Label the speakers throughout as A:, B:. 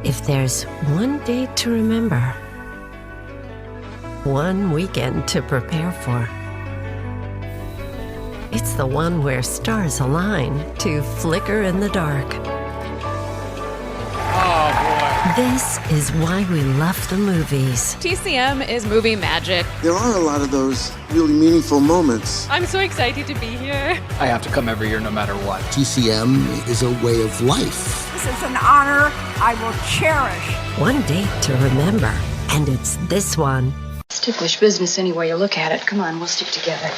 A: If there's one day to remember, one weekend to prepare for, it's the one where stars align to flicker in the dark.
B: Oh, boy.
A: This is why we love the movies.
C: TCM is movie magic.
D: There are a lot of those really meaningful moments.
C: I'm so excited to be here.
B: I have to come every year no matter what.
D: TCM is a way of life.
E: This is an honor I will cherish.
A: One date to remember, and it's this one.
F: It's ticklish business any way you look at it. Come on, we'll stick together.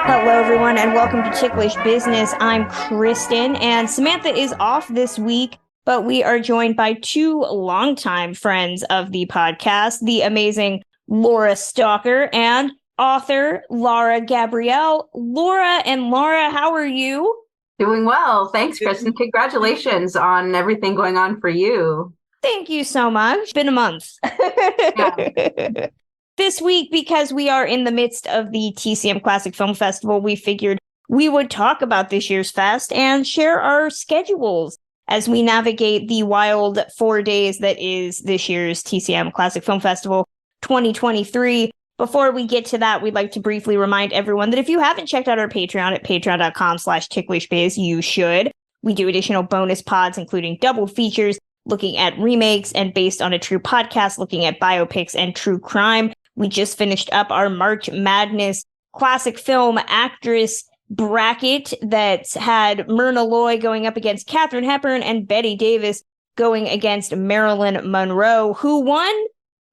G: Hello, everyone, and welcome to Ticklish Business. I'm Kristen, and Samantha is off this week, but we are joined by two longtime friends of the podcast, the amazing Lora Stocker and author Lara Gabrielle. Lora and Lara, how are you?
H: Doing well. Thanks, Kristen. Congratulations on everything going on for you.
G: Thank you so much. It's been a month. Yeah. This week, because we are in the midst of the TCM Classic Film Festival, we figured we would talk about this year's fest and share our schedules as we navigate the wild 4 days that is this year's TCM Classic Film Festival 2023. Before we get to that, we'd like to briefly remind everyone that if you haven't checked out our Patreon at patreon.com/ticklishbiz, you should. We do additional bonus pods, including double features, looking at remakes, and based on a true podcast, looking at biopics and true crime. We just finished up our March Madness classic film actress bracket that had Myrna Loy going up against Katharine Hepburn and Bette Davis going against Marilyn Monroe. Who won?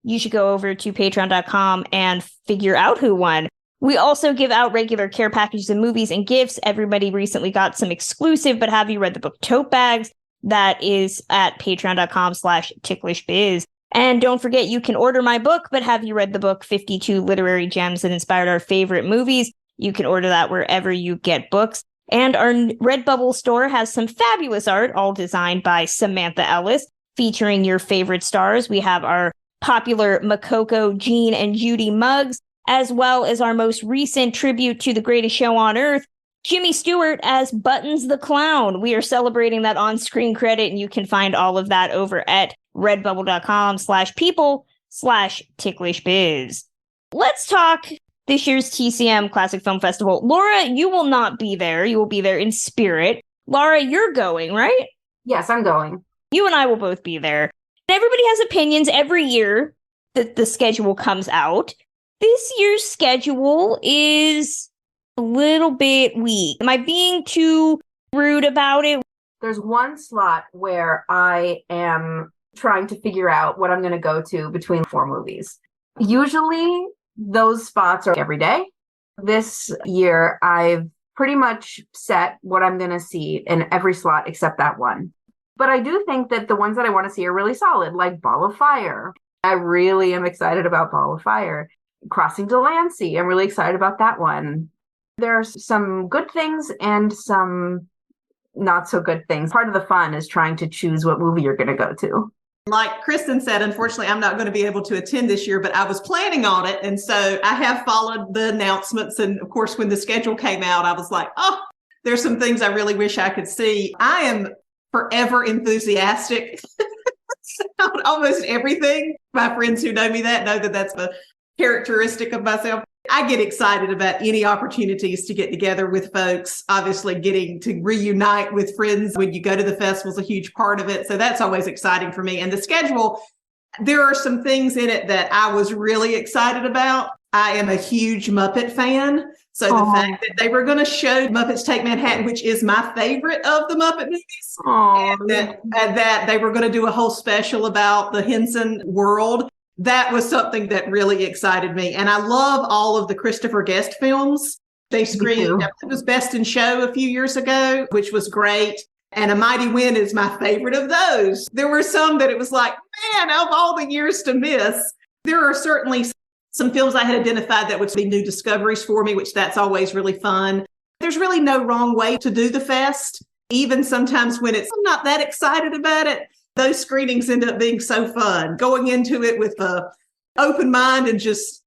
G: You should go over to patreon.com and figure out who won. We also give out regular care packages and movies and gifts. Everybody recently got some exclusive, but have you read the book tote bags? That is at patreon.com/ticklishbiz. And don't forget, you can order my book, but have you read the book 52 Literary Gems That Inspired Our Favorite Movies? You can order that wherever you get books. And our Redbubble store has some fabulous art, all designed by Samantha Ellis, featuring your favorite stars. We have our popular Makoko, Jean, and Judy mugs, as well as our most recent tribute to the greatest show on earth, Jimmy Stewart as Buttons the Clown. We are celebrating that on-screen credit, and you can find all of that over at redbubble.com/people/ticklishbiz. Let's talk this year's TCM Classic Film Festival. Lora, you will not be there. You will be there in spirit. Lara, you're going, right?
H: Yes, I'm going.
G: You and I will both be there. Everybody has opinions every year that the schedule comes out. This year's schedule is a little bit weak. Am I being too rude about it?
H: There's one slot where I am trying to figure out what I'm going to go to between 4 movies. Usually those spots are every day. This year, I've pretty much set what I'm going to see in every slot except that one. But I do think that the ones that I want to see are really solid, like Ball of Fire. I really am excited about Ball of Fire. Crossing Delancey, I'm really excited about that one. There's some good things and some not so good things. Part of the fun is trying to choose what movie you're going to go to.
I: Like Kristen said, unfortunately, I'm not going to be able to attend this year, but I was planning on it. And so I have followed the announcements. And of course, when the schedule came out, I was like, oh, there's some things I really wish I could see. I am forever enthusiastic on almost everything. My friends who know me know that that's a characteristic of myself. I get excited about any opportunities to get together with folks. Obviously, getting to reunite with friends when you go to the festival is a huge part of it. So that's always exciting for me. And the schedule, there are some things in it that I was really excited about. I am a huge Muppet fan. So the fact that they were going to show Muppets Take Manhattan, which is my favorite of the Muppet movies, and that they were going to do a whole special about the Henson world, that was something that really excited me. And I love all of the Christopher Guest films. They screened, it was Best in Show a few years ago, which was great. And A Mighty Wind is my favorite of those. There were some that it was like, man, of all the years to miss, there are certainly some films I had identified that would be new discoveries for me, which that's always really fun. There's really no wrong way to do the fest. Even sometimes when I'm not that excited about it, those screenings end up being so fun. Going into it with an open mind and just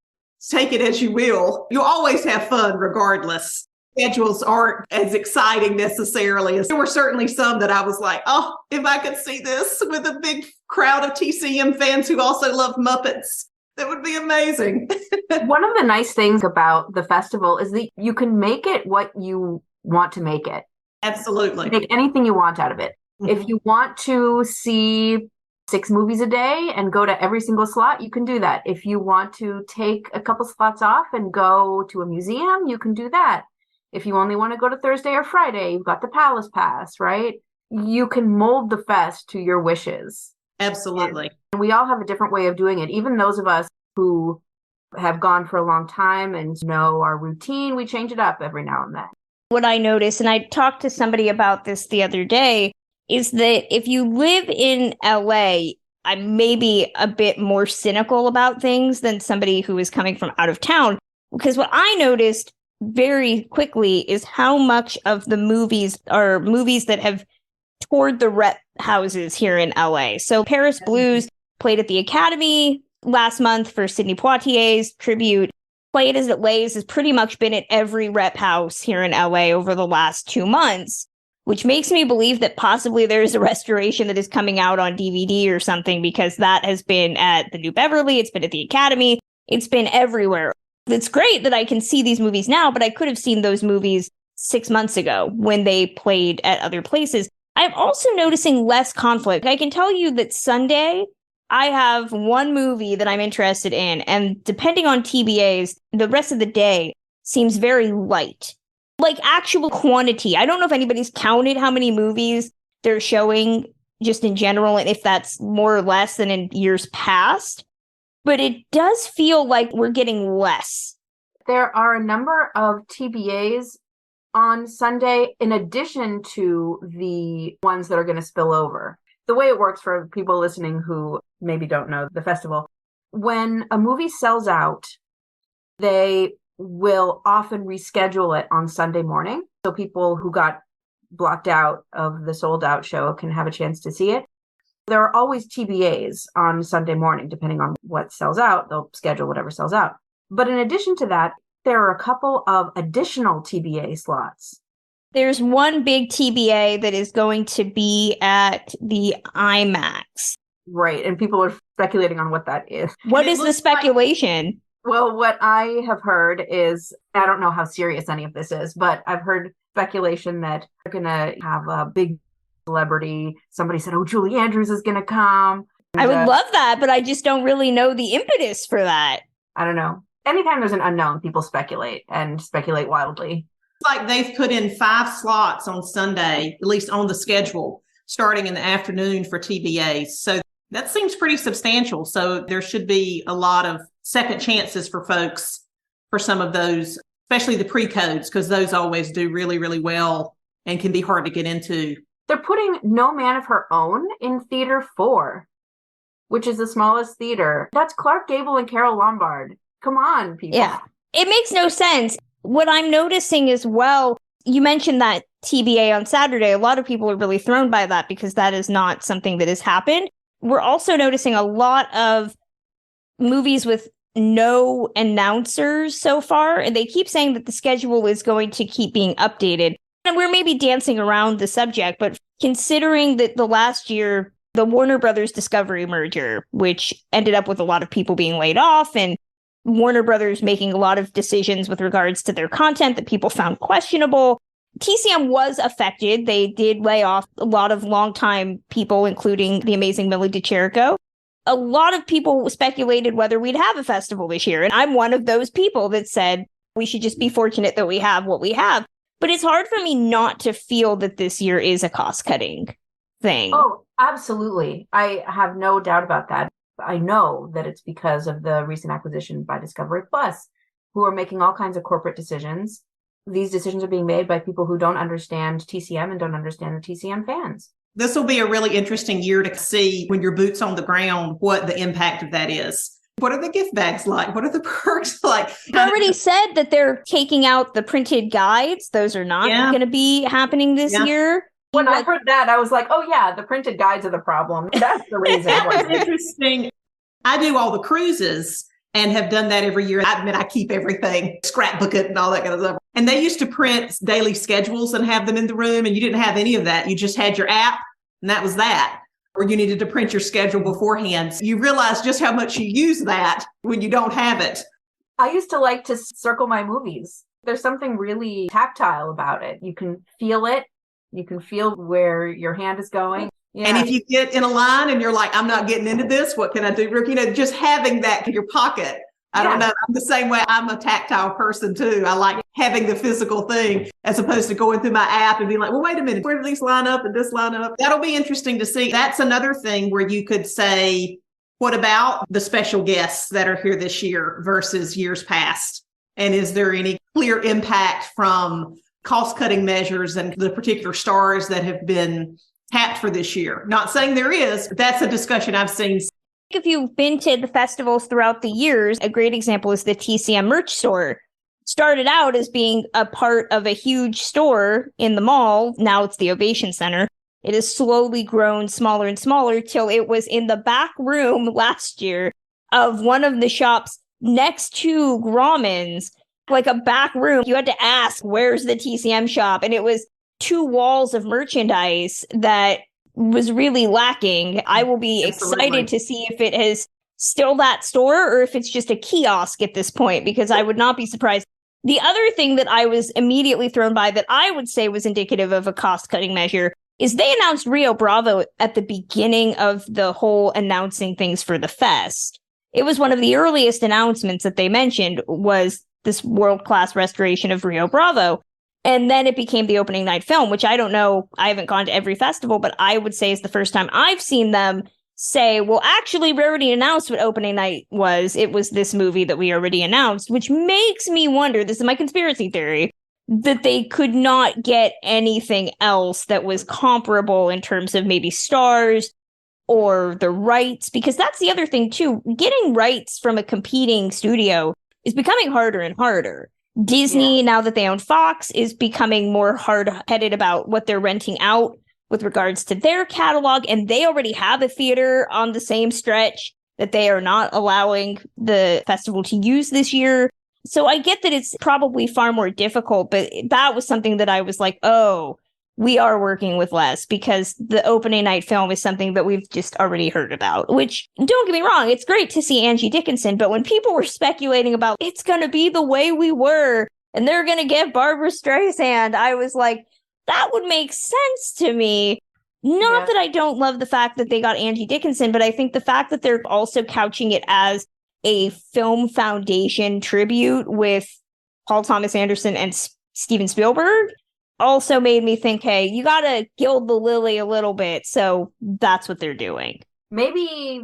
I: take it as you will. You'll always have fun regardless. Schedules aren't as exciting necessarily. There were certainly some that I was like, oh, if I could see this with a big crowd of TCM fans who also love Muppets, that would be amazing.
H: One of the nice things about the festival is that you can make it what you want to make it.
I: Absolutely.
H: Make anything you want out of it.
I: Mm-hmm.
H: If you want to see 6 movies a day and go to every single slot, you can do that. If you want to take a couple slots off and go to a museum, you can do that. If you only want to go to Thursday or Friday, you've got the Palace Pass, right? You can mold the fest to your wishes.
I: Absolutely.
H: And we all have a different way of doing it. Even those of us who have gone for a long time and know our routine, we change it up every now and then.
G: What I noticed, and I talked to somebody about this the other day, is that if you live in LA, I'm maybe a bit more cynical about things than somebody who is coming from out of town. Because what I noticed very quickly is how much of the movies are movies that have toured the rep houses here in LA. So Paris Blues played at the Academy last month for Sidney Poitier's tribute. Play It As It Lays has pretty much been at every rep house here in LA over the last 2 months, which makes me believe that possibly there's a restoration that is coming out on DVD or something, because that has been at the New Beverly, it's been at the Academy, it's been everywhere. It's great that I can see these movies now, but I could have seen those movies 6 months ago when they played at other places. I'm also noticing less conflict. I can tell you that Sunday, I have one movie that I'm interested in, and depending on TBAs, the rest of the day seems very light. Like actual quantity. I don't know if anybody's counted how many movies they're showing just in general, and if that's more or less than in years past. But it does feel like we're getting less.
H: There are a number of TBAs on Sunday, in addition to the ones that are going to spill over. The way it works for people listening who maybe don't know the festival, when a movie sells out, they will often reschedule it on Sunday morning. So people who got blocked out of the sold out show can have a chance to see it. There are always TBAs on Sunday morning, depending on what sells out, they'll schedule whatever sells out. But in addition to that, there are a couple of additional TBA slots.
G: There's one big TBA that is going to be at the IMAX.
H: Right. And people are speculating on what that is.
G: What is the speculation?
H: Well, what I have heard is, I don't know how serious any of this is, but I've heard speculation that they're going to have a big celebrity. Somebody said, oh, Julie Andrews is going to come.
G: I would love that, but I just don't really know the impetus for that.
H: I don't know. Anytime there's an unknown, people speculate and speculate wildly.
I: It's like they've put in 5 slots on Sunday, at least on the schedule, starting in the afternoon for TBAs. So that seems pretty substantial. So there should be a lot of second chances for folks for some of those, especially the pre-codes, because those always do really, really well and can be hard to get into.
H: They're putting No Man of Her Own in Theater 4, which is the smallest theater. That's Clark Gable and Carol Lombard. Come on, people.
G: Yeah, it makes no sense. What I'm noticing as well, you mentioned that TBA on Saturday. A lot of people are really thrown by that because that is not something that has happened. We're also noticing a lot of movies with no announcers so far, and they keep saying that the schedule is going to keep being updated. And we're maybe dancing around the subject, but considering that the last year, the Warner Brothers Discovery merger, which ended up with a lot of people being laid off and Warner Brothers making a lot of decisions with regards to their content that people found questionable, TCM was affected. They did lay off a lot of longtime people, including the amazing Millie DeCherico. A lot of people speculated whether we'd have a festival this year. And I'm one of those people that said we should just be fortunate that we have what we have. But it's hard for me not to feel that this year is a cost-cutting thing.
H: Oh, absolutely. I have no doubt about that. I know that it's because of the recent acquisition by Discovery Plus, who are making all kinds of corporate decisions. These decisions are being made by people who don't understand TCM and don't understand the TCM fans.
I: This will be a really interesting year to see when your boot's on the ground, what the impact of that is. What are the gift bags like? What are the perks like?
G: I've already said that they're taking out the printed guides. Those are not going to be happening this year.
H: When I heard that, I was like, oh, yeah, the printed guides are the problem. That's the reason.
I: That was interesting. I do all the cruises, and have done that every year. I admit I keep everything, scrapbook it and all that kind of stuff. And they used to print daily schedules and have them in the room, and you didn't have any of that. You just had your app, and that was that. Or you needed to print your schedule beforehand. So you realize just how much you use that when you don't have it.
H: I used to like to circle my movies. There's something really tactile about it. You can feel it. You can feel where your hand is going. Yeah.
I: And if you get in a line and you're like, I'm not getting into this, what can I do? You know, just having that in your pocket. I don't know. I'm the same way. I'm a tactile person too. I like having the physical thing as opposed to going through my app and being like, well, wait a minute, where do these line up and this line up? That'll be interesting to see. That's another thing where you could say, what about the special guests that are here this year versus years past? And is there any clear impact from cost-cutting measures and the particular stars that have been tapped for this year? Not saying there is. That's a discussion I've seen.
G: If you've been to the festivals throughout the years, a great example is the TCM merch store. Started out as being a part of a huge store in the mall. Now it's the Ovation Center. It has slowly grown smaller and smaller till it was in the back room last year of one of the shops next to Grauman's, like a back room. You had to ask, where's the TCM shop? And it was 2 walls of merchandise that was really lacking. I will be excited to see if it is still that store or if it's just a kiosk at this point, because I would not be surprised. The other thing that I was immediately thrown by that I would say was indicative of a cost-cutting measure is they announced Rio Bravo at the beginning of the whole announcing things for the fest. It was one of the earliest announcements that they mentioned was this world-class restoration of Rio Bravo. And then it became the opening night film, which I don't know. I haven't gone to every festival, but I would say is the first time I've seen them say, well, actually, we already announced what opening night was. It was this movie that we already announced, which makes me wonder, this is my conspiracy theory, that they could not get anything else that was comparable in terms of maybe stars or the rights, because that's the other thing, too. Getting rights from a competing studio is becoming harder and harder. Disney, now that they own Fox, is becoming more hard-headed about what they're renting out with regards to their catalog, and they already have a theater on the same stretch that they are not allowing the festival to use this year. So I get that it's probably far more difficult, but that was something that I was like, oh, we are working with less, because the opening night film is something that we've just already heard about, which, don't get me wrong, it's great to see Angie Dickinson, but when people were speculating about it's going to be The Way We Were and they're going to get Barbra Streisand, I was like, that would make sense to me. Not that I don't love the fact that they got Angie Dickinson, but I think the fact that they're also couching it as a Film Foundation tribute with Paul Thomas Anderson and Steven Spielberg also made me think, hey, you got to gild the lily a little bit. So that's what they're doing.
H: Maybe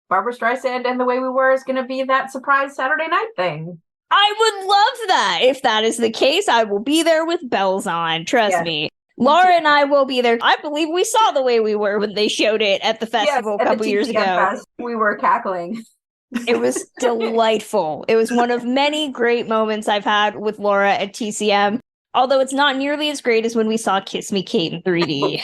H: Barbra Streisand and The Way We Were is going to be that surprise Saturday night thing.
G: I would love that. If that is the case, I will be there with bells on. Trust me. Laura and I will be there. I believe we saw The Way We Were when they showed it at the festival a couple years ago.
H: Fest, we were cackling.
G: It was delightful. It was one of many great moments I've had with Laura at TCM. Although it's not nearly as great as when we saw Kiss Me Kate in 3D.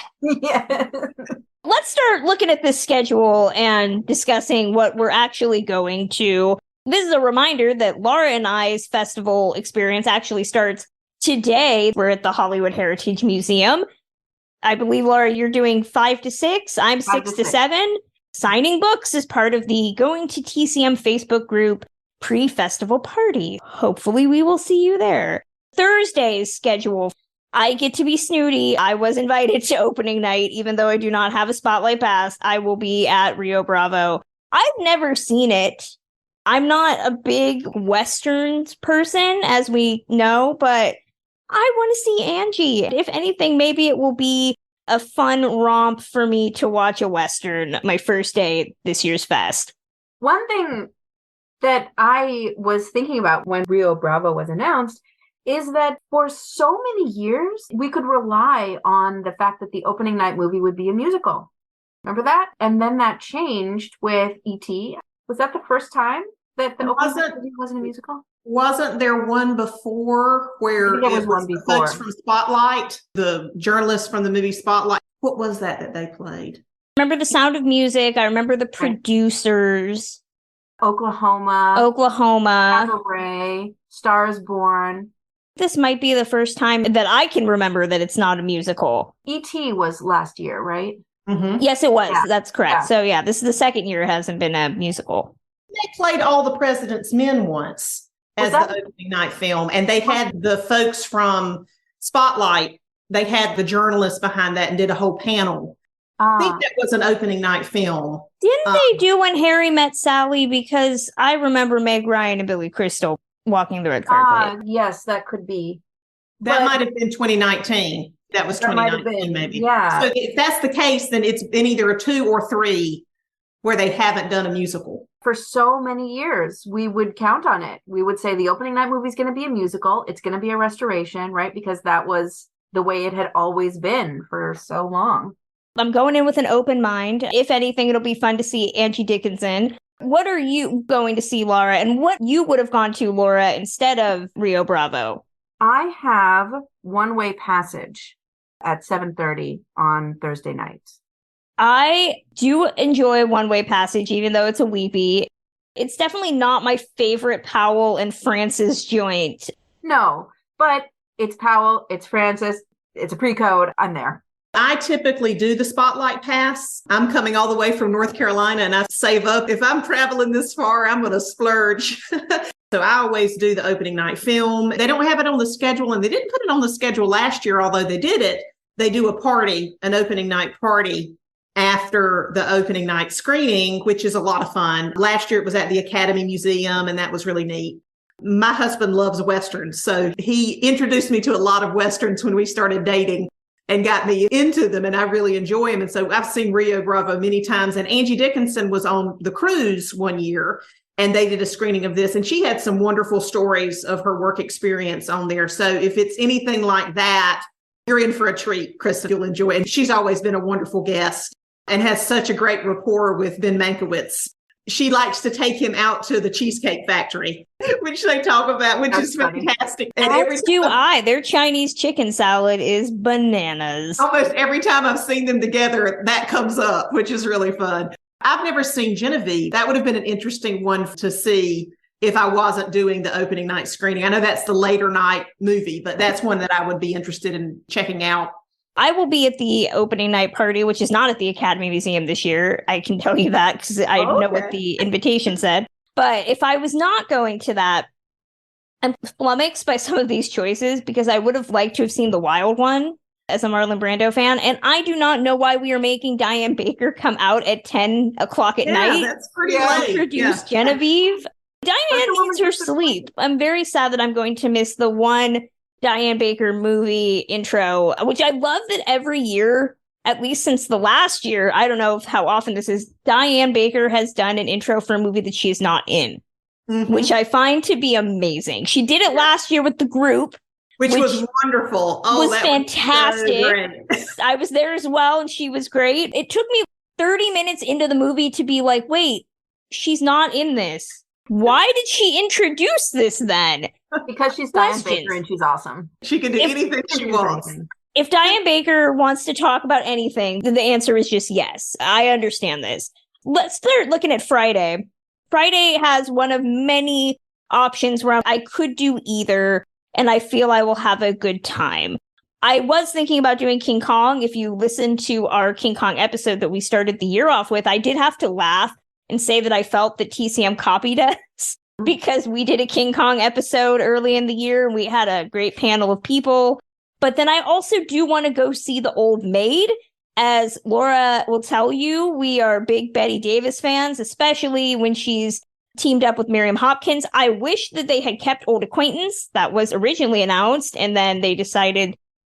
G: Let's start looking at this schedule and discussing what we're actually going to. This is a reminder that Laura and I's festival experience actually starts today. We're at the Hollywood Heritage Museum. I believe, Laura, you're doing 5 to 6. I'm 6 to 7. Signing books is part of the Going to TCM Facebook group pre-festival party. Hopefully we will see you there. Thursday's schedule. I get to be snooty. I was invited to opening night, even though I do not have a spotlight pass. I will be at Rio Bravo. I've never seen it. I'm not a big Westerns person, as we know, but I want to see Angie. If anything, maybe it will be a fun romp for me to watch a Western my first day at this year's fest.
H: One thing that I was thinking about when Rio Bravo was announced is that for so many years, we could rely on the fact that the opening night movie would be a musical. Remember that? And then that changed with E.T. Was that the first time that the opening night movie wasn't a musical?
I: Wasn't there one before where it was the folks from Spotlight, the journalists from the movie Spotlight? What was that they played?
G: I remember The Sound of Music. I remember the producers.
H: Oklahoma. Cabaret. Stars Born.
G: This might be the first time that I can remember that it's not a musical.
H: E.T. was last year, right?
I: Mm-hmm.
G: Yes, it was.
H: Yeah.
G: That's correct.
H: Yeah.
G: So yeah, this is the second year it hasn't been a musical.
I: They played All the President's Men once as the opening night film, and they had the folks from Spotlight. They had the journalists behind that and did a whole panel. I think that was an opening night film.
G: Didn't they do When Harry Met Sally? Because I remember Meg Ryan and Billy Crystal walking the red carpet.
H: Yes, that could be.
I: That might have been 2019. That was 2019, maybe.
H: Yeah.
I: So if that's the case, then it's been either a 2 or 3 where they haven't done a musical.
H: For so many years, we would count on it. We would say the opening night movie is going to be a musical. It's going to be a restoration, right? Because that was the way it had always been for so long.
G: I'm going in with an open mind. If anything, it'll be fun to see Angie Dickinson. What are you going to see, Lara? And what you would have gone to, Laura, instead of Rio Bravo?
H: I have One Way Passage at 7:30 on Thursday night.
G: I do enjoy One Way Passage, even though it's a weepy. It's definitely not my favorite Powell and Francis joint.
H: No, but it's Powell, it's Francis, it's a pre-code. I'm there.
I: I typically do the Spotlight Pass. I'm coming all the way from North Carolina and I save up. If I'm traveling this far, I'm going to splurge. So I always do the opening night film. They don't have it on the schedule, and they didn't put it on the schedule last year, although they did it. They do a party, an opening night party after the opening night screening, which is a lot of fun. Last year it was at the Academy Museum, and that was really neat. My husband loves Westerns, so he introduced me to a lot of Westerns when we started dating and got me into them, and I really enjoy them. And so I've seen Rio Bravo many times, and Angie Dickinson was on the cruise one year, and they did a screening of this, and she had some wonderful stories of her work experience on there. So if it's anything like that, you're in for a treat, Kristen. You'll enjoy it. And she's always been a wonderful guest and has such a great rapport with Ben Mankiewicz. She likes to take him out to the Cheesecake Factory, which they talk about, which is fantastic. And
G: As do I. Their Chinese chicken salad is bananas.
I: Almost every time I've seen them together, that comes up, which is really fun. I've never seen Genevieve. That would have been an interesting one to see if I wasn't doing the opening night screening. I know that's the later night movie, but that's one that I would be interested in checking out.
G: I will be at the opening night party, which is not at the Academy Museum this year. I can tell you that because I know what the invitation said. But if I was not going to that, I'm flummoxed by some of these choices because I would have liked to have seen The Wild One as a Marlon Brando fan. And I do not know why we are making Diane Baker come out at 10 o'clock at night.
I: That's pretty late.
G: Introduce Genevieve. Diane needs her sleep. I'm very sad that I'm going to miss the one Diane Baker movie intro, which I love that every year, at least since the last year, I don't know how often this is, Diane Baker has done an intro for a movie that she is not in, which I find to be amazing. She did it last year with The Group,
I: which was wonderful.
G: Oh, was fantastic. Was so I was there as well, and she was great. It took me 30 minutes into the movie to be like, wait, she's not in this. Why did she introduce this then?
H: Because she's Diane Baker and she's awesome.
I: She can do anything she wants.
G: If Diane Baker wants to talk about anything, then the answer is just yes. I understand this. Let's start looking at Friday. Friday has one of many options where I could do either, and I feel I will have a good time. I was thinking about doing King Kong. If you listen to our King Kong episode that we started the year off with, I did have to laugh and say that I felt that TCM copied us because we did a King Kong episode early in the year and we had a great panel of people. But then I also do want to go see The Old Maid. As Laura will tell you, we are big Bette Davis fans, especially when she's teamed up with Miriam Hopkins. I wish that they had kept Old Acquaintance. That was originally announced, and then they decided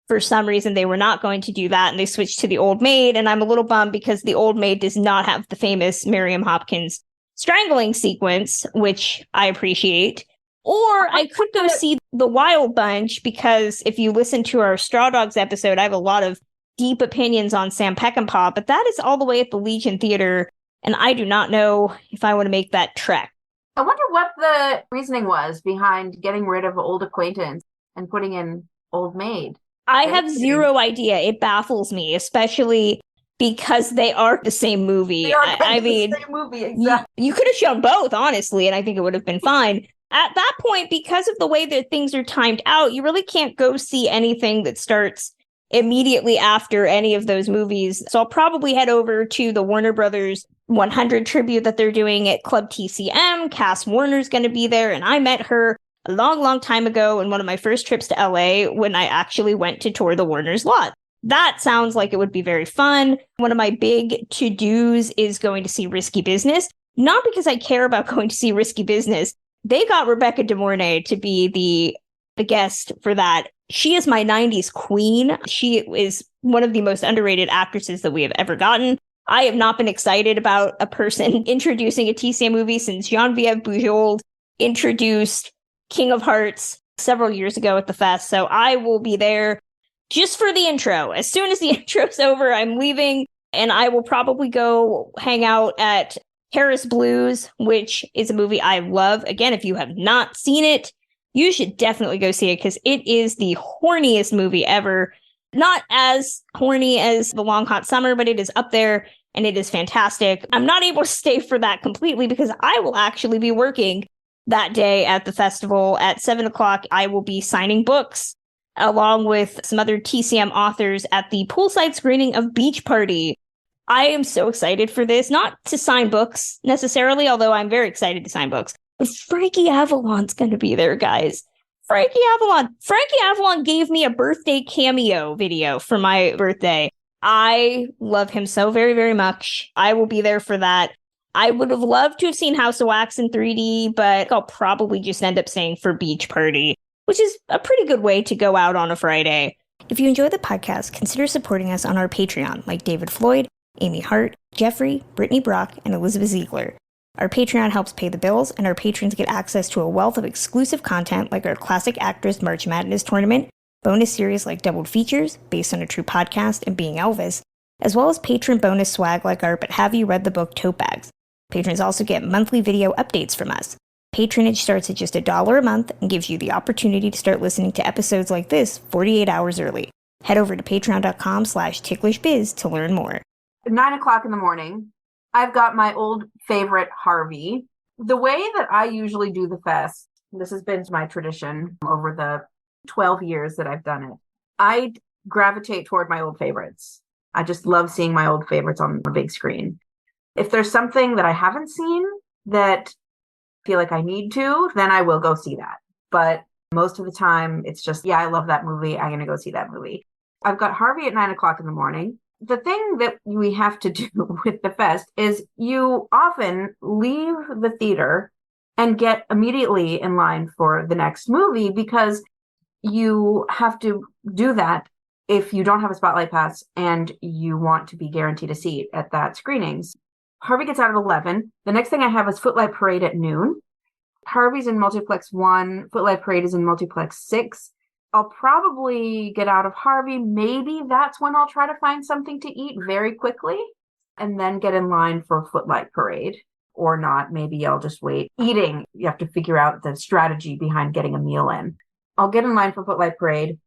G: for some reason they were not going to do that, and they switched to The Old Maid, and I'm a little bummed because The Old Maid does not have the famous Miriam Hopkins strangling sequence, which I appreciate. Or I could go see The Wild Bunch, because if you listen to our Straw Dogs episode, I have a lot of deep opinions on Sam Peckinpah, but that is all the way at the Legion Theater, and I do not know if I want to make that trek.
H: I wonder what the reasoning was behind getting rid of Old Acquaintance and putting in Old Maid.
G: I have zero idea. It baffles me, especially because they are the same movie. I mean,
H: the same movie, exactly.
G: You could have shown both, honestly, and I think it would have been fine. At that point, because of the way that things are timed out, you really can't go see anything that starts immediately after any of those movies. So I'll probably head over to the Warner Brothers 100 tribute that they're doing at Club TCM. Cass Warner's going to be there, and I met her a long, long time ago in one of my first trips to LA when I actually went to tour the Warner's lot. That sounds like it would be very fun. One of my big to-dos is going to see Risky Business. Not because I care about going to see Risky Business. They got Rebecca De Mornay to be the guest for that. She is my 90s queen. She is one of the most underrated actresses that we have ever gotten. I have not been excited about a person introducing a TCM movie since Geneviève Bujold introduced King of Hearts several years ago at the fest. So I will be there just for the intro. As soon as the intro's over, I'm leaving, and I will probably go hang out at Paris Blues, which is a movie I love. Again, if you have not seen it, you should definitely go see it because it is the horniest movie ever. Not as horny as The Long Hot Summer, but it is up there and it is fantastic. I'm not able to stay for that completely because I will actually be working that day at the festival at 7:00. I will be signing books along with some other TCM authors at the poolside screening of Beach Party. I am so excited for this, not to sign books necessarily, although I'm very excited to sign books. But Frankie Avalon's going to be there, guys. Frankie Avalon gave me a birthday cameo video for my birthday. I love him so very, very much. I will be there for that. I would have loved to have seen House of Wax in 3D, but I'll probably just end up staying for Beach Party, which is a pretty good way to go out on a Friday. If you enjoy the podcast, consider supporting us on our Patreon, like David Floyd, Amy Hart, Jeffrey, Brittany Brock, and Elizabeth Ziegler. Our Patreon helps pay the bills, and our patrons get access to a wealth of exclusive content like our Classic Actress March Madness tournament, bonus series like Doubled Features, based on a true podcast and Being Elvis, as well as patron bonus swag like our But Have You Read the Book tote bags. Patrons also get monthly video updates from us. Patronage starts at just $1 a month and gives you the opportunity to start listening to episodes like this 48 hours early. Head over to patreon.com/ticklishbiz to learn more.
H: 9:00 in the morning, I've got my old favorite Harvey. The way that I usually do the fest, this has been my tradition over the 12 years that I've done it, I gravitate toward my old favorites. I just love seeing my old favorites on the big screen. If there's something that I haven't seen that I feel like I need to, then I will go see that. But most of the time, it's just, yeah, I love that movie. I'm going to go see that movie. I've got Harvey at 9:00 in the morning. The thing that we have to do with the fest is you often leave the theater and get immediately in line for the next movie because you have to do that if you don't have a spotlight pass and you want to be guaranteed a seat at that screenings. Harvey gets out at 11. The next thing I have is Footlight Parade at noon. Harvey's in Multiplex 1. Footlight Parade is in Multiplex 6. I'll probably get out of Harvey. Maybe that's when I'll try to find something to eat very quickly and then get in line for Footlight Parade. Or not. Maybe I'll just wait. Eating, you have to figure out the strategy behind getting a meal in. I'll get in line for Footlight Parade.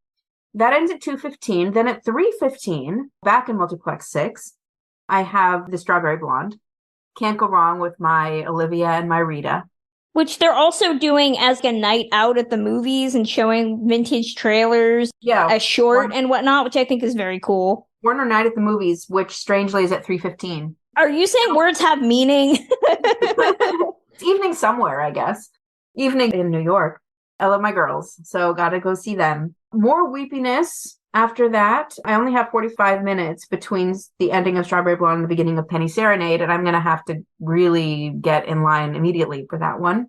H: That ends at 2:15. Then at 3:15, back in Multiplex 6, I have The Strawberry Blonde. Can't go wrong with my Olivia and my Rita.
G: Which they're also doing as a night out at the movies and showing vintage trailers, a short and whatnot, which I think is very cool.
H: Warner Night at the Movies, which strangely is at 3:15.
G: Are you saying words have meaning?
H: It's evening somewhere, I guess. Evening in New York. I love my girls, so gotta go see them. More weepiness after that. I only have 45 minutes between the ending of Strawberry Blonde and the beginning of Penny Serenade, and I'm going to have to really get in line immediately for that one.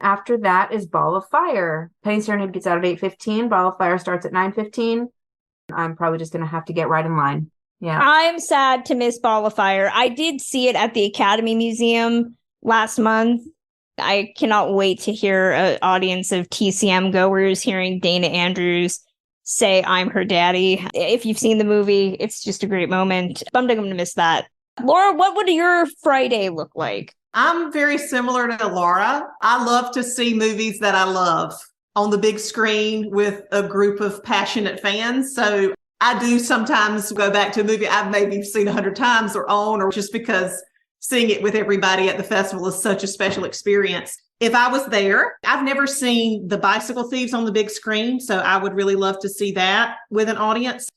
H: After that is Ball of Fire. Penny Serenade gets out at 8:15. Ball of Fire starts at 9:15. I'm probably just going to have to get right in line. Yeah.
G: I'm sad to miss Ball of Fire. I did see it at the Academy Museum last month. I cannot wait to hear an audience of TCM goers hearing Dana Andrews say I'm her daddy. If you've seen the movie, it's just a great moment. I'm going to miss that. Laura, what would your Friday look like?
I: I'm very similar to Laura. I love to see movies that I love on the big screen with a group of passionate fans. So I do sometimes go back to a movie I've maybe seen 100 times or just because seeing it with everybody at the festival is such a special experience. If I was there, I've never seen The Bicycle Thieves on the big screen, so I would really love to see that with an audience.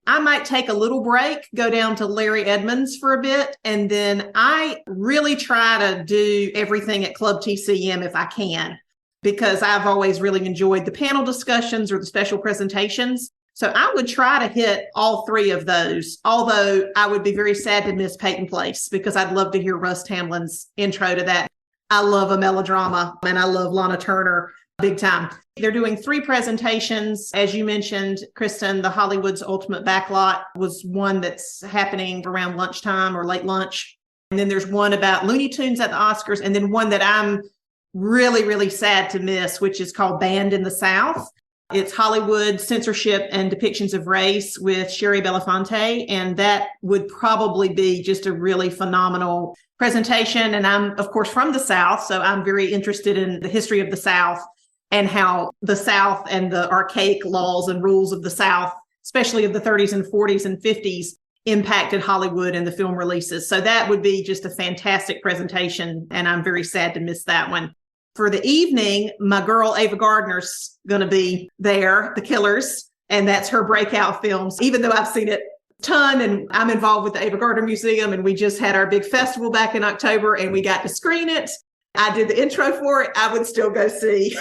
I: I might take a little break, go down to Larry Edmunds for a bit, and then I really try to do everything at Club TCM if I can, because I've always really enjoyed the panel discussions or the special presentations. So I would try to hit all three of those, although I would be very sad to miss Peyton Place because I'd love to hear Russ Tamlin's intro to that. I love a melodrama and I love Lana Turner big time. They're doing 3 presentations. As you mentioned, Kristen, the Hollywood's Ultimate Backlot was one that's happening around lunchtime or late lunch. And then there's one about Looney Tunes at the Oscars. And then one that I'm really, really sad to miss, which is called Banned in the South. It's Hollywood censorship and depictions of race with Sherry Belafonte. And that would probably be just a really phenomenal presentation. And I'm, of course, from the South, so I'm very interested in the history of the South and how the South and the archaic laws and rules of the South, especially of the 30s and 40s and 50s, impacted Hollywood and the film releases. So that would be just a fantastic presentation. And I'm very sad to miss that one. For the evening, my girl Ava Gardner's going to be there, The Killers, and that's her breakout films, even though I've seen it a ton and I'm involved with the Ava Gardner Museum and we just had our big festival back in October and we got to screen it. I did the intro for it. I would still go see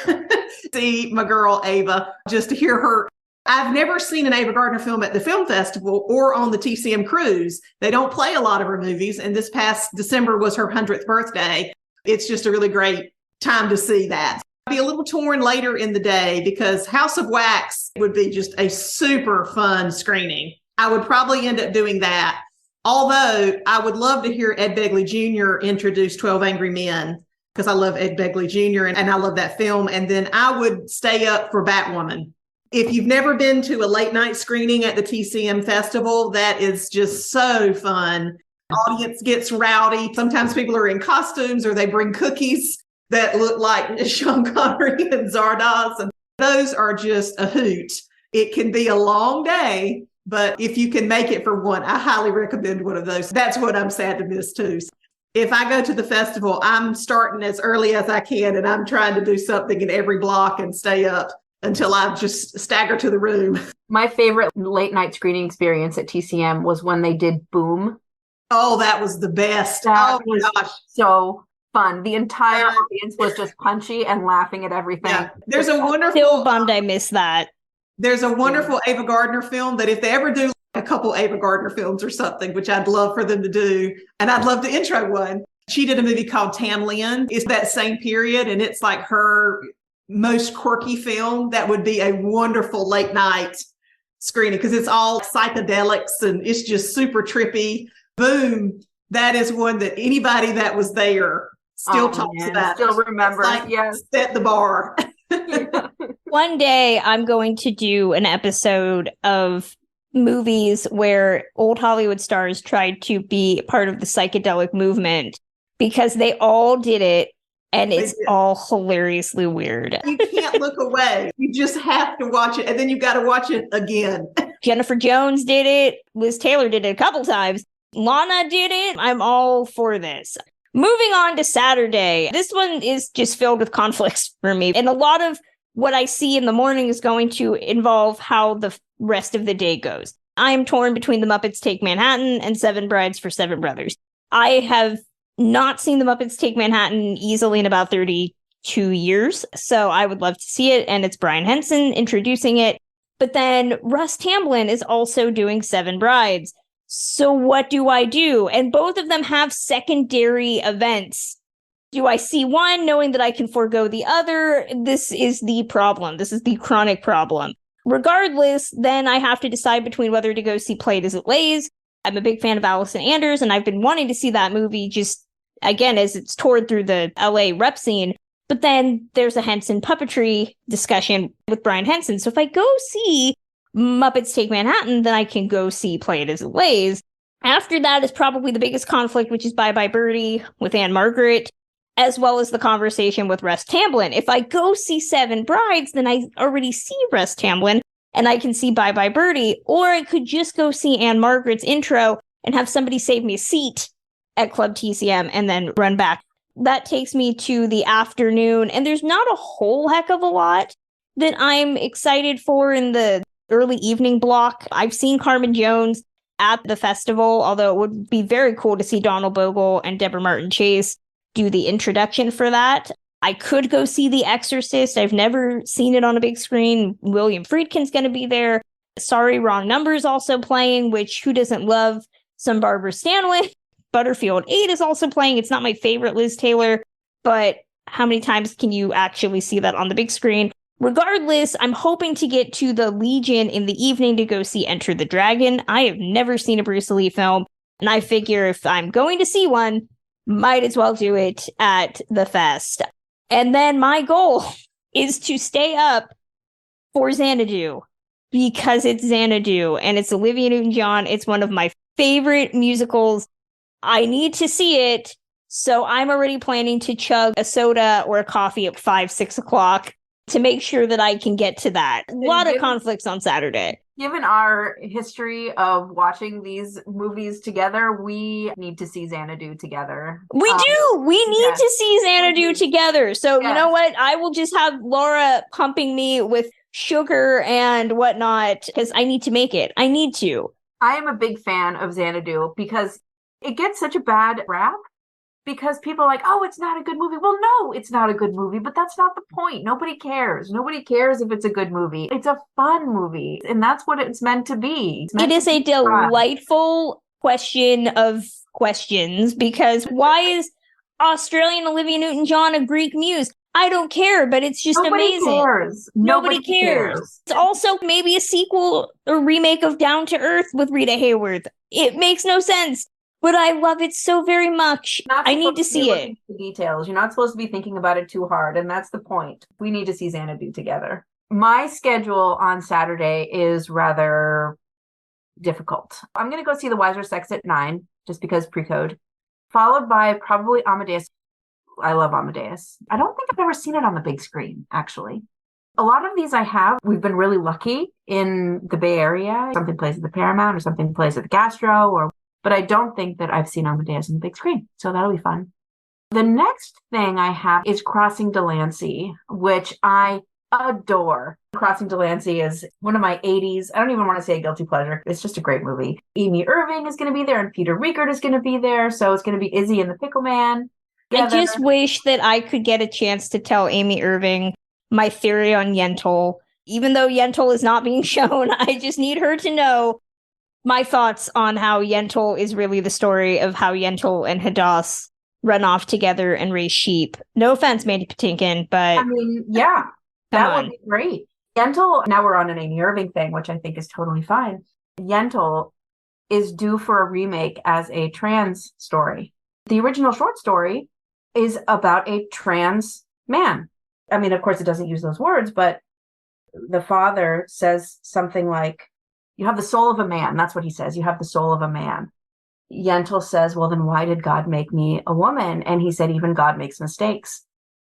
I: my girl Ava just to hear her. I've never seen an Ava Gardner film at the film festival or on the TCM cruise. They don't play a lot of her movies. And this past December was her 100th birthday. It's just a really great time to see that. I'll be a little torn later in the day because House of Wax would be just a super fun screening. I would probably end up doing that. Although I would love to hear Ed Begley Jr. introduce 12 Angry Men because I love Ed Begley Jr. and I love that film. And then I would stay up for Batwoman. If you've never been to a late night screening at the TCM Festival, that is just so fun. Audience gets rowdy. Sometimes people are in costumes or they bring cookies that look like Sean Connery and Zardoz. And those are just a hoot. It can be a long day, but if you can make it for one, I highly recommend one of those. That's what I'm sad to miss too. If I go to the festival, I'm starting as early as I can and I'm trying to do something in every block and stay up until I just stagger to the room.
H: My favorite late night screening experience at TCM was when they did Boom.
I: Oh, that was the best.
H: That was so fun. The entire audience was just punchy and laughing at everything. Yeah.
I: There's a wonderful...
G: Still bummed I missed that.
I: There's a wonderful Ava Gardner film that if they ever do a couple Ava Gardner films or something, which I'd love for them to do, and I'd love to intro one. She did a movie called Tam Lynn. It's that same period, and it's like her most quirky film. That would be a wonderful late night screening because it's all psychedelics and it's just super trippy. Boom. That is one that anybody that was there still talks about.
H: Still remember.
I: Like, yes. Set the bar.
G: One day I'm going to do an episode of movies where old Hollywood stars tried to be part of the psychedelic movement because they all did it and it's all hilariously weird.
I: You can't look away. You just have to watch it and then you got to watch it again.
G: Jennifer Jones did it. Liz Taylor did it a couple times. Lana did it. I'm all for this. Moving on to Saturday. This one is just filled with conflicts for me. And a lot of what I see in the morning is going to involve how the rest of the day goes. I am torn between The Muppets Take Manhattan and Seven Brides for Seven Brothers. I have not seen The Muppets Take Manhattan easily in about 32 years, so I would love to see it, and it's Brian Henson introducing it. But then Russ Tamblyn is also doing Seven Brides. So what do I do? And both of them have secondary events. Do I see one knowing that I can forego the other? This is the problem. This is the chronic problem. Regardless, then I have to decide between whether to go see Play It As It Lays. I'm a big fan of Allison Anders, and I've been wanting to see that movie just, again, as it's toured through the LA rep scene. But then there's a Henson puppetry discussion with Brian Henson. So if I go see Muppets Take Manhattan, then I can go see Play It As It Lays. After that is probably the biggest conflict, which is Bye Bye Birdie with Anne Margaret, as well as the conversation with Russ Tamblyn. If I go see Seven Brides, then I already see Russ Tamblyn, and I can see Bye Bye Birdie, or I could just go see Anne Margaret's intro and have somebody save me a seat at Club TCM and then run back. That takes me to the afternoon, and there's not a whole heck of a lot that I'm excited for in the early evening block. I've seen Carmen Jones at the festival, although it would be very cool to see Donald Bogle and Deborah Martin Chase do the introduction for that. I could go see The Exorcist. I've never seen it on a big screen. William Friedkin's going to be there. Sorry, Wrong Number is also playing, which who doesn't love some Barbara Stanwyck? Butterfield 8 is also playing. It's not my favorite Liz Taylor, but how many times can you actually see that on the big screen? Regardless, I'm hoping to get to the Legion in the evening to go see Enter the Dragon. I have never seen a Bruce Lee film, and I figure if I'm going to see one, might as well do it at the fest. And then my goal is to stay up for Xanadu, because it's Xanadu, and it's Olivia Newton-John. It's one of my favorite musicals. I need to see it, so I'm already planning to chug a soda or a coffee at 5, 6 o'clock to make sure that I can get to that. A lot of conflicts on Saturday.
H: Given our history of watching these movies together, we need to see Xanadu together.
G: We do! We need to see Xanadu together. So you know what? I will just have Laura pumping me with sugar and whatnot, because I need to make it. I need to.
H: I am a big fan of Xanadu because it gets such a bad rap. Because people are like, oh, it's not a good movie. Well, no, it's not a good movie, but that's not the point. Nobody cares. Nobody cares if it's a good movie. It's a fun movie, and that's what it's meant to be.
G: It is a delightful question of questions, because why is Australian Olivia Newton-John a Greek muse? I don't care, but it's just amazing.
H: Cares. Nobody cares.
G: It's also maybe a sequel or remake of Down to Earth with Rita Hayworth. It makes no sense. But I love it so very much. I need to see it.
H: The details. You're not supposed to be thinking about it too hard, and that's the point. We need to see Xanadu together. My schedule on Saturday is rather difficult. I'm going to go see The Wiser Sex at 9, just because pre-code, followed by probably Amadeus. I love Amadeus. I don't think I've ever seen it on the big screen, actually. A lot of these I have. We've been really lucky in the Bay Area. Something plays at the Paramount or something plays at the Gastro, but I don't think that I've seen Amadeus on the big screen. So that'll be fun. The next thing I have is Crossing Delancey, which I adore. Crossing Delancey is one of my 80s. I don't even want to say a guilty pleasure. It's just a great movie. Amy Irving is going to be there, and Peter Riegert is going to be there. So it's going to be Izzy and the Pickle Man. Together.
G: I just wish that I could get a chance to tell Amy Irving my theory on Yentl. Even though Yentl is not being shown, I just need her to know my thoughts on how Yentl is really the story of how Yentl and Hadass run off together and raise sheep. No offense, Mandy Patinkin, but...
H: I mean, yeah, that would be great. Yentl, now we're on an Amy Irving thing, which I think is totally fine. Yentl is due for a remake as a trans story. The original short story is about a trans man. I mean, of course, it doesn't use those words, but the father says something like, you have the soul of a man. That's what he says. You have the soul of a man. Yentl says, well, then why did God make me a woman? And he said, even God makes mistakes.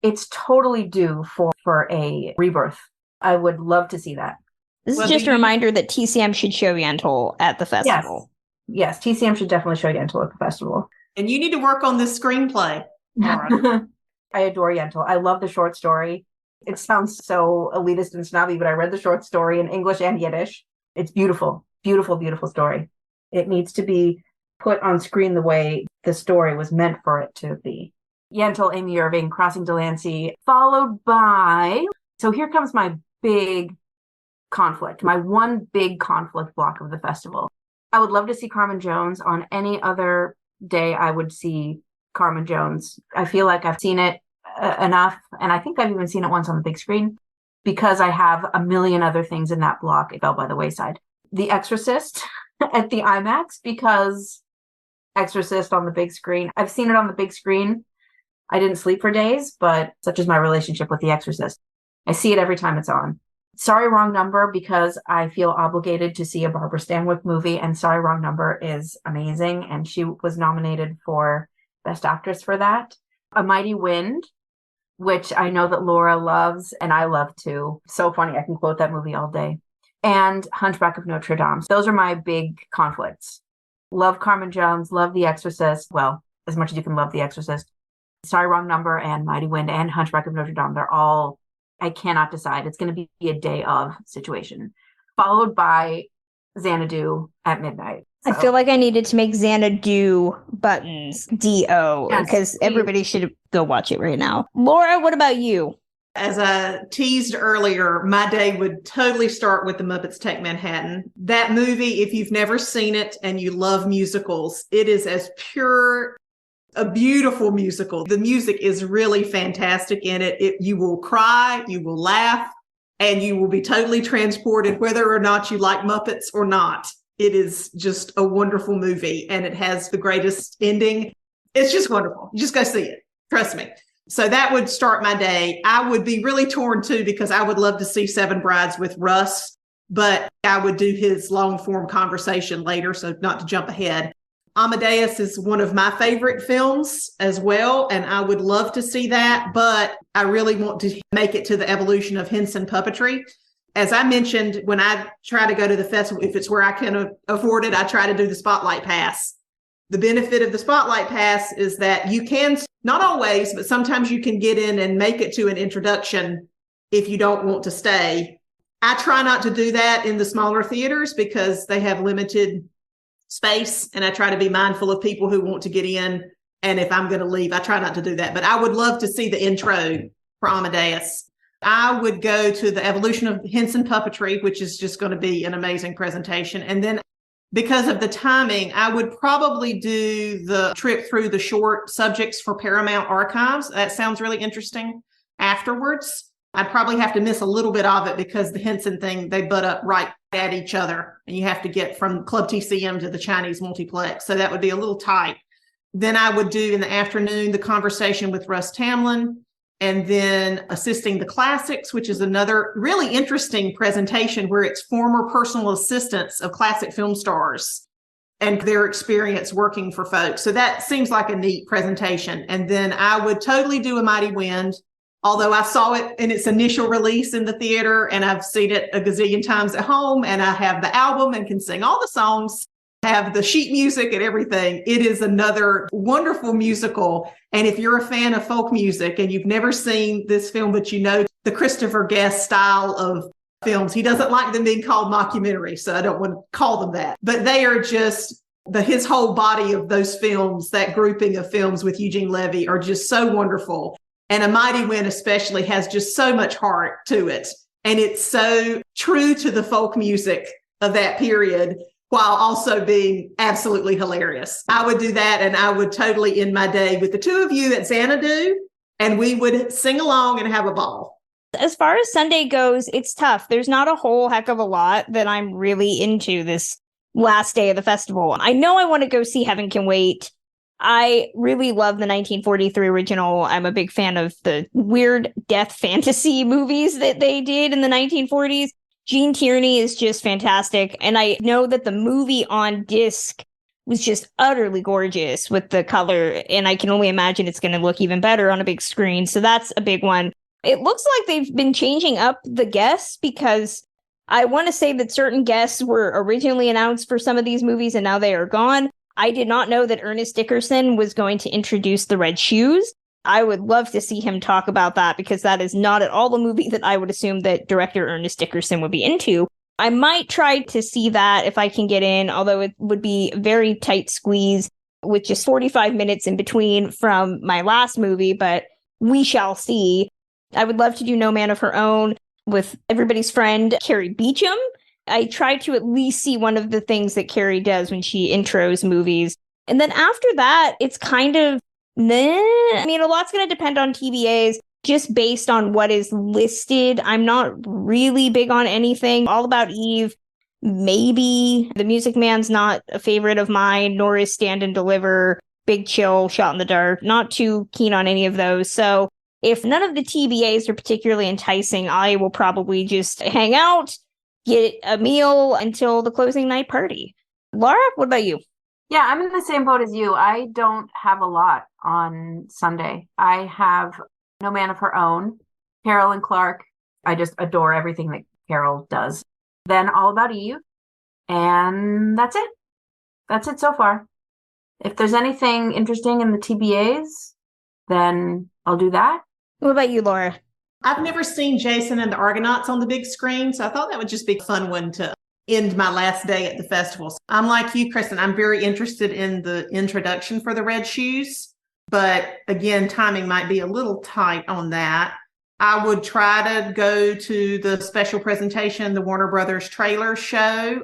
H: It's totally due for a rebirth. I would love to see that.
G: This is just a reminder that TCM should show Yentl at the festival.
H: Yes, TCM should definitely show Yentl at the festival.
I: And you need to work on this screenplay.
H: I adore Yentl. I love the short story. It sounds so elitist and snobby, but I read the short story in English and Yiddish. It's beautiful, beautiful, beautiful story. It needs to be put on screen the way the story was meant for it to be. Yentl, Amy Irving, Crossing Delancey, followed by... So here comes my big conflict, my one big conflict block of the festival. I would love to see Carmen Jones. On any other day, I would see Carmen Jones. I feel like I've seen it enough, and I think I've even seen it once on the big screen. Because I have a million other things in that block, it fell by the wayside. The Exorcist at the IMAX, because Exorcist on the big screen. I've seen it on the big screen. I didn't sleep for days, but such is my relationship with The Exorcist. I see it every time it's on. Sorry, Wrong Number, because I feel obligated to see a Barbara Stanwyck movie, and Sorry, Wrong Number is amazing, and she was nominated for Best Actress for that. A Mighty Wind, which I know that Laura loves and I love too. So funny. I can quote that movie all day. and Hunchback of Notre Dame. Those are my big conflicts. Love Carmen Jones, love The Exorcist. Well, as much as you can love The Exorcist. Sorry, Wrong Number and Mighty Wind and Hunchback of Notre Dame. They're all, I cannot decide. It's going to be a day of situation. Followed by Xanadu at midnight. So.
G: I feel like I needed to make Xanadu buttons D-O because everybody should go watch it right now. Laura, what about you?
I: As I teased earlier, my day would totally start with The Muppets Take Manhattan. That movie, if you've never seen it and you love musicals, it is as pure, a beautiful musical. The music is really fantastic in it. You will cry, you will laugh, and you will be totally transported whether or not you like Muppets or not. It is just a wonderful movie, and it has the greatest ending. It's just wonderful. You just go see it. Trust me. So that would start my day. I would be really torn too, because I would love to see Seven Brides with Russ, but I would do his long form conversation later. So not to jump ahead. Amadeus is one of my favorite films as well. And I would love to see that, but I really want to make it to the evolution of Henson puppetry. As I mentioned, when I try to go to the festival, if it's where I can afford it, I try to do the Spotlight Pass. The benefit of the Spotlight Pass is that you can, not always, but sometimes you can get in and make it to an introduction if you don't want to stay. I try not to do that in the smaller theaters because they have limited space, and I try to be mindful of people who want to get in. And if I'm going to leave, I try not to do that. But I would love to see the intro for Amadeus. I would go to the evolution of Henson puppetry, which is just going to be an amazing presentation. And then because of the timing, I would probably do the trip through the short subjects for Paramount Archives. That sounds really interesting. Afterwards, I'd probably have to miss a little bit of it because the Henson thing, they butt up right at each other, and you have to get from Club TCM to the Chinese multiplex. So that would be a little tight. Then I would do in the afternoon the conversation with Russ Tamlin, and then assisting the classics, which is another really interesting presentation where it's former personal assistants of classic film stars and their experience working for folks. So that seems like a neat presentation. And then I would totally do A Mighty Wind, although I saw it in its initial release in the theater, and I've seen it a gazillion times at home, and I have the album and can sing all the songs, have the sheet music and everything. It is another wonderful musical. And if you're a fan of folk music and you've never seen this film, but you know the Christopher Guest style of films, he doesn't like them being called mockumentary, so I don't want to call them that. But they are just, his whole body of those films, that grouping of films with Eugene Levy, are just so wonderful. And A Mighty Wind especially has just so much heart to it. And it's so true to the folk music of that period, while also being absolutely hilarious. I would do that, and I would totally end my day with the two of you at Xanadu, and we would sing along and have a ball.
G: As far as Sunday goes, it's tough. There's not a whole heck of a lot that I'm really into this last day of the festival. I know I want to go see Heaven Can Wait. I really love the 1943 original. I'm a big fan of the weird death fantasy movies that they did in the 1940s. Gene Tierney is just fantastic. And I know that the movie on disc was just utterly gorgeous with the color. And I can only imagine it's going to look even better on a big screen. So that's a big one. It looks like they've been changing up the guests, because I want to say that certain guests were originally announced for some of these movies and now they are gone. I did not know that Ernest Dickerson was going to introduce the Red Shoes. I would love to see him talk about that, because that is not at all the movie that I would assume that director Ernest Dickerson would be into. I might try to see that if I can get in, although it would be a very tight squeeze with just 45 minutes in between from my last movie, but we shall see. I would love to do No Man of Her Own with everybody's friend, Carrie Beecham. I try to at least see one of the things that Carrie does when she intros movies. And then after that, it's kind of meh. I mean, a lot's going to depend on TBAs just based on what is listed. I'm not really big on anything. All About Eve, maybe. The Music Man's not a favorite of mine, nor is Stand and Deliver, Big Chill, Shot in the Dark. Not too keen on any of those. So if none of the TBAs are particularly enticing, I will probably just hang out, get a meal until the closing night party. Lara, what about you?
H: Yeah, I'm in the same boat as you. I don't have a lot on Sunday. I have No Man of Her Own, Carol and Clark. I just adore everything that Carol does. then All About Eve. And that's it. That's it so far. If there's anything interesting in the TBAs, then I'll do that.
G: What about you, Laura?
I: I've never seen Jason and the Argonauts on the big screen, so I thought that would just be a fun one to end my last day at the festival. So I'm like you, Kristen. I'm very interested in the introduction for the Red Shoes, but again, timing might be a little tight on that. I would try to go to the special presentation, the Warner Brothers trailer show,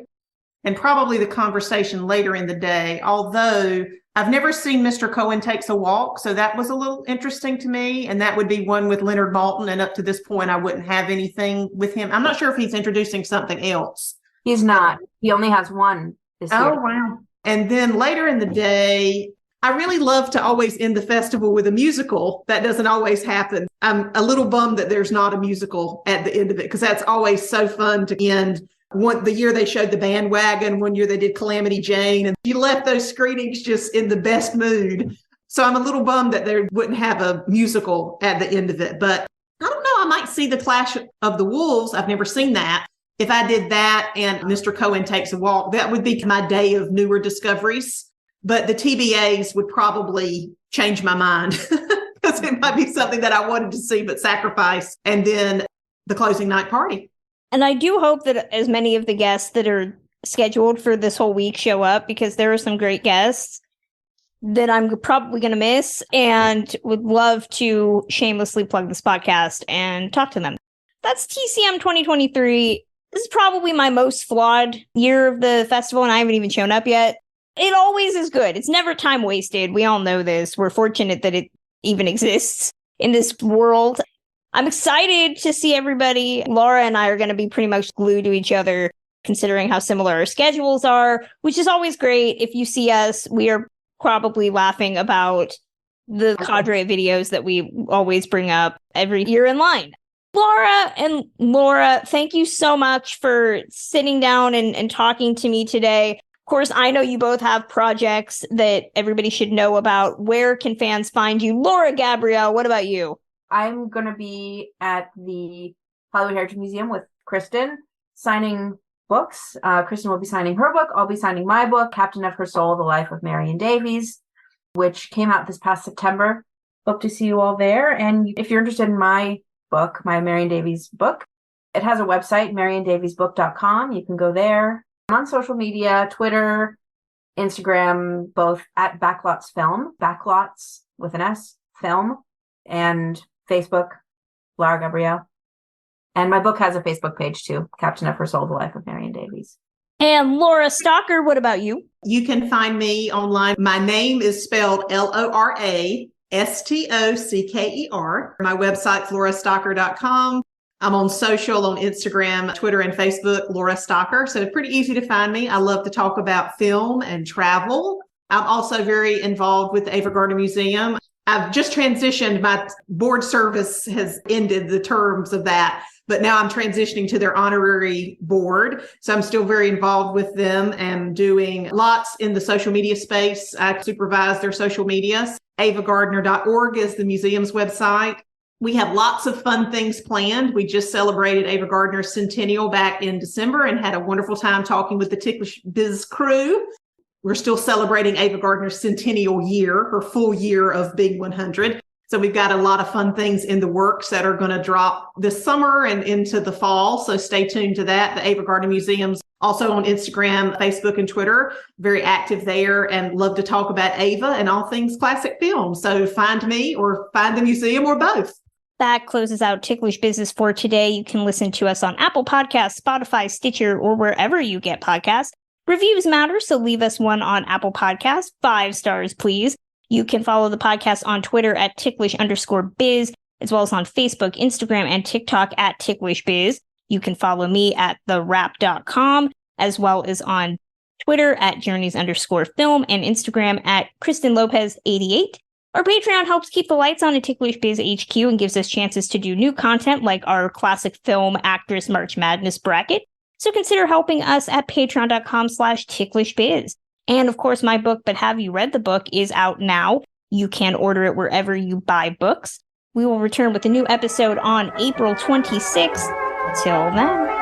I: and probably the conversation later in the day, although I've never seen Mr. Cohen Takes a Walk, so that was a little interesting to me, and that would be one with Leonard Maltin, and up to this point, I wouldn't have anything with him. I'm not sure if he's introducing something else.
H: He's not. He only has one this year.
I: Oh, wow. And then later in the day, I really love to always end the festival with a musical. That doesn't always happen. I'm a little bummed that there's not a musical at the end of it, because that's always so fun to end. The year they showed The Bandwagon, one year they did Calamity Jane, and you left those screenings just in the best mood. So I'm a little bummed that they wouldn't have a musical at the end of it. But I don't know, I might see The Clash of the Wolves. I've never seen that. If I did that and Mr. Cohen Takes a Walk, that would be my day of newer discoveries. But the TBAs would probably change my mind because it might be something that I wanted to see but sacrifice. And then the closing night party.
G: And I do hope that as many of the guests that are scheduled for this whole week show up, because there are some great guests that I'm probably going to miss and would love to shamelessly plug this podcast and talk to them. That's TCM 2023. This is probably my most flawed year of the festival, and I haven't even shown up yet. It always is good. It's never time wasted. We all know this. We're fortunate that it even exists in this world. I'm excited to see everybody. Laura and I are going to be pretty much glued to each other, considering how similar our schedules are, which is always great. If you see us, we are probably laughing about the cadre of videos that we always bring up every year in line. Laura, thank you so much for sitting down and talking to me today. Of course, I know you both have projects that everybody should know about. Where can fans find you? Lara Gabrielle, what about you?
H: I'm going to be at the Hollywood Heritage Museum with Kristen, signing books. Kristen will be signing her book. I'll be signing my book, Captain of Her Soul, The Life of Marion Davies, which came out this past September. Hope to see you all there. And if you're interested in my book, my Marion Davies book, it has a website, mariondaviesbook.com. You can go there. I'm on social media, Twitter, Instagram, both at Backlots Film, Backlots with an S, Film, and Facebook, Lara Gabrielle. And my book has a Facebook page too, Captain of Her Soul, The Life of Marion Davies.
G: And Lora Stocker, what about you?
I: You can find me online. My name is spelled LoraStocker. My website's lorastocker.com. I'm on social, on Instagram, Twitter, and Facebook, Lora Stocker. So it's pretty easy to find me. I love to talk about film and travel. I'm also very involved with the Ava Gardner Museum. I've just transitioned. My board service has ended the terms of that, but now I'm transitioning to their honorary board. So I'm still very involved with them and doing lots in the social media space. I supervise their social media. Avagardner.org is the museum's website. We have lots of fun things planned. We just celebrated Ava Gardner's centennial back in December and had a wonderful time talking with the Ticklish Biz crew. We're still celebrating Ava Gardner's centennial year, her full year of being 100. So we've got a lot of fun things in the works that are going to drop this summer and into the fall. So stay tuned to that. The Ava Gardner Museum's also on Instagram, Facebook, and Twitter. Very active there and love to talk about Ava and all things classic film. So find me or find the museum or both.
G: That closes out Ticklish Business for today. You can listen to us on Apple Podcasts, Spotify, Stitcher, or wherever you get podcasts. Reviews matter, so leave us one on Apple Podcasts. 5 stars, please. You can follow the podcast on Twitter at ticklish_biz, as well as on Facebook, Instagram, and TikTok at ticklishbiz. You can follow me at therap.com, as well as on Twitter at journeys_film and Instagram at Kristen Lopez 88. Our Patreon helps keep the lights on at Ticklish Biz HQ and gives us chances to do new content like our classic film actress March Madness bracket. So consider helping us at patreon.com/ticklishbiz. And of course, my book, But Have You Read the Book, is out now. You can order it wherever you buy books. We will return with a new episode on April 26th. Till then.